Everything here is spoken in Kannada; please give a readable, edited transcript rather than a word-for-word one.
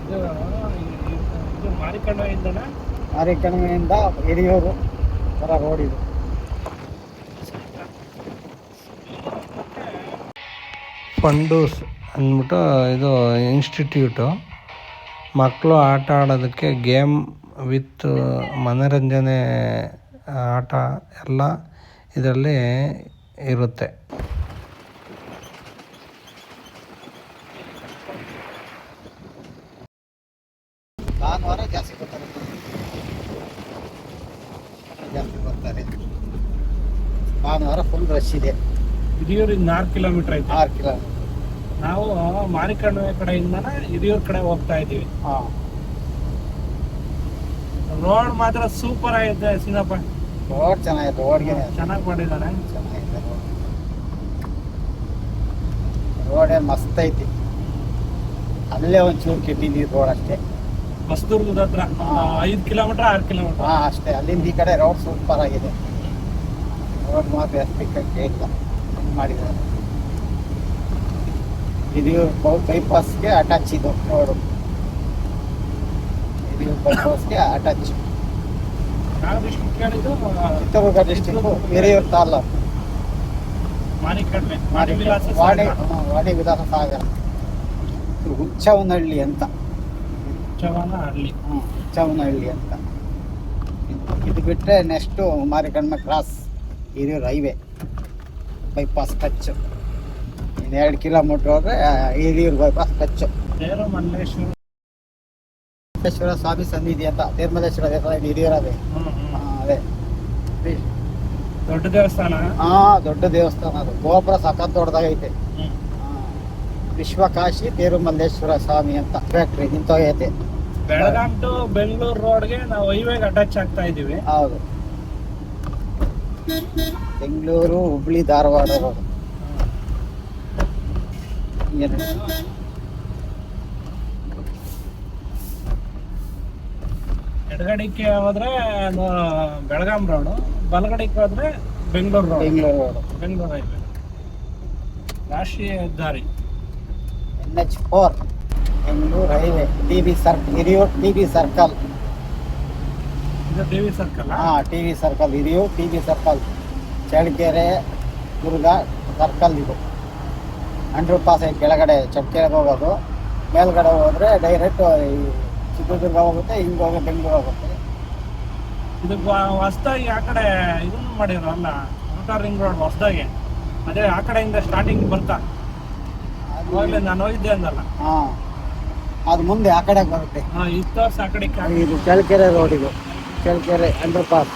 ಇದು ಇದು ಮಾರಿಕಣಿವೆಯಿಂದನಾ? ಮಾರಿಕಣಿವೆಯಿಂದ ಹಿರಿಯೂರು ಥರ ರೋಡ್ ಇದು. ಫಂಡೂಸ್ ಅಂದ್ಬಿಟ್ಟು ಇದು ಇನ್ಸ್ಟಿಟ್ಯೂಟು. ಮಕ್ಕಳು ಆಟ ಆಡೋದಕ್ಕೆ ಗೇಮ್ ವಿತ್ ಮನೋರಂಜನೆ ಆಟ ಎಲ್ಲ ಇದರಲ್ಲಿ ಇರುತ್ತೆ. ಭಾನುವಾರ ಜಾಸ್ತಿ ಬರ್ತಾರೆ. ಭಾನುವಾರ ಫುಲ್ ರಶ್ ಇದೆ. ಹಿರಿಯೂರಿಂದ 6 ಕಿಲೋಮೀಟರ್ ಐತೆ. 6 ಕಿಲೋಮೀಟರ್. ನಾವು ಮಾರಿಕಣಿವೆ ಕಡೆಯಿಂದನೇ ಹಿರಿಯೂರ್ ಕಡೆ ಹೋಗ್ತಾ ಇದೀವಿ. ರೋಡ್ ಮಾತ್ರ ಸೂಪರ್ ಆಗಿದೆ ಸಿನಪ್ಪ. ರೋಡ್ ಚೆನ್ನಾಗಿದೆ. ರೋಡ್ಗೆ ಚೆನ್ನಾಗಿ ಮಾಡಿದಾನೆ. ಚೆನ್ನಾಗಿದೆ ರೋಡ್ ಏನು ಮಸ್ತ್ ಐತಿ. ಅಲ್ಲೇ ಒಂಚೂರು ಕೆಟ್ಟಿದ್ದೀವಿ ರೋಡ್ ಅಷ್ಟೇ. ಹೊಸದುರ್ಗದ ಹತ್ರ 5 ಕಿಲೋಮೀಟರ್ 6 ಕಿಲೋಮೀಟರ್ ಅಷ್ಟೇ. ಅಲ್ಲಿಂದ ಈ ಕಡೆ ರೋಡ್ ಸೂಪರ್ ಆಗಿದೆ. ರೋಡ್ ಮಾತ್ರ ಎಷ್ಟಕ್ಕೆ ಇಲ್ಲ ಮಾಡಿದ್ದಾರೆ. ಹಿರಿಯೂರು ಬೈಪಾಸ್ಗೆ ಅಟ್ಯಾಚ್ ಇದು ರೋಡು. ಹಿರಿಯೂರು ಬೈಪಾಸ್ಗೆ ಅಟ್ಯಾಚ್. ನಾವು ಡಿಸ್ಟ್ರಿಕ್ಟ್ ಕೇಳಿದ್ದು ಚಿತ್ರದುರ್ಗ ಡಿಸ್ಟಿಕ್ಕು ಹಿರಿಯೂರು ತಾಲ್ಲೂಕು ಮಾರಿಕಣಿವೆ ವಾಣಿ ವಿಲಾಸ ಸಾಗರ. ಹುಚ್ಚವನಹಳ್ಳಿ ಅಂತ. ಹಳ್ಳಿ. ಹುಚ್ಚವನಹಳ್ಳಿ ಅಂತ. ಇದು ಬಿಟ್ಟರೆ next Marikanive cross Hiriyur highway bypass touch. ಇನ್ನು 2 ಕಿಲೋಮೀಟ್ರ್ ಹೋದ್ರೆ ಹಿರಿಯೂರು ಬೈಪಾಸ್ ಟಚ್ಚು. ತೇರುಮಲ್ಲೇಶ್ವರ ಸ್ವಾಮಿ ಸನ್ನಿಧಿ ಅಂತ. ತೇರುಮಲ್ಲೇಶ್ವರ ದೇವಸ್ಥಾನ ಹಿರಿಯೂರದೇ. ಅದೇ ದೊಡ್ಡ ದೇವಸ್ಥಾನ. ದೊಡ್ಡ ದೇವಸ್ಥಾನ ಅದು. ಗೋಪುರ ಸಖತ್ ದೊಡ್ಡದಾಗೈತೆ. ವಿಶ್ವಕಾಶಿ ತೇರುಮಲ್ಲೇಶ್ವರ ಸ್ವಾಮಿ ಅಂತ ಫ್ಯಾಕ್ಟ್ರಿ ನಿಂತೋಗೈತೆ. ಬೆಳಗಾಂ ಟು ಬೆಂಗಳೂರು ರೋಡ್ಗೆ ನಾವು ಹೈವೇಗೆ ಅಟ್ಯಾಚ್ ಆಗ್ತಾ ಇದೀವಿ. ಹೌದು. ಬೆಂಗಳೂರು ಹುಬ್ಳಿ ಧಾರವಾಡ ರೋಡ್. ಎಡಗಡೆಗೆ ಹೋದ್ರೆ ಬೆಳಗಾಂ ರೋಡ್, ಬಲಗಡೆಗೆ ಹೋದ್ರೆ ಬೆಂಗಳೂರು ರೋಡ್. ಬೆಂಗಳೂರು ಹೈವೇ ರಾಷ್ಟ್ರೀಯ ಹೆದ್ದಾರಿ. NH4 Bengaluru highway. Hiriyur TB circle. ಇದು TB circle. TB circle Hiriyur TB circle. Challakere Durga circle ಇದು. ಅಂಡರ್ ಪಾಸ್ ಐತೆ ಕೆಳಗಡೆ ಚಳ್ಳಕೆರೆಗೆ ಹೋಗೋದು. ಮೇಲ್ಗಡೆ ಹೋದ್ರೆ ಡೈರೆಕ್ಟ್ ಚಿತ್ರದುರ್ಗ ಹೋಗುತ್ತೆ. ಹಿಂಗೆ ಹೋಗಿ ಬೆಂಗಳೂರು ಹೋಗುತ್ತೆ. ಇದು ಹೊಸದಾಗಿ ಆ ಕಡೆ ಇದನ್ನು ಮಾಡಿರಲ್ಲ, ಔಟರ್ ರಿಂಗ್ ರೋಡ್ ಹೊಸದಾಗಿ. ಅದೇ ಆ ಕಡೆಯಿಂದ ಸ್ಟಾರ್ಟಿಂಗ್ ಬರ್ತಾ ಹೋಗ್ಲಿ ನಾನು ಹೋಗಿದ್ದೆ ಅಂದಲ್ಲ. ಅದು ಮುಂದೆ ಆ ಕಡೆ ಬರುತ್ತೆ. ಇತ್ತು ಆ ಕಡೆ ಇದು ಚಳ್ಳಕೆರೆ ರೋಡ್. ಇದು ಚಳ್ಳಕೆರೆ ಅಂಡರ್ ಪಾಸ್.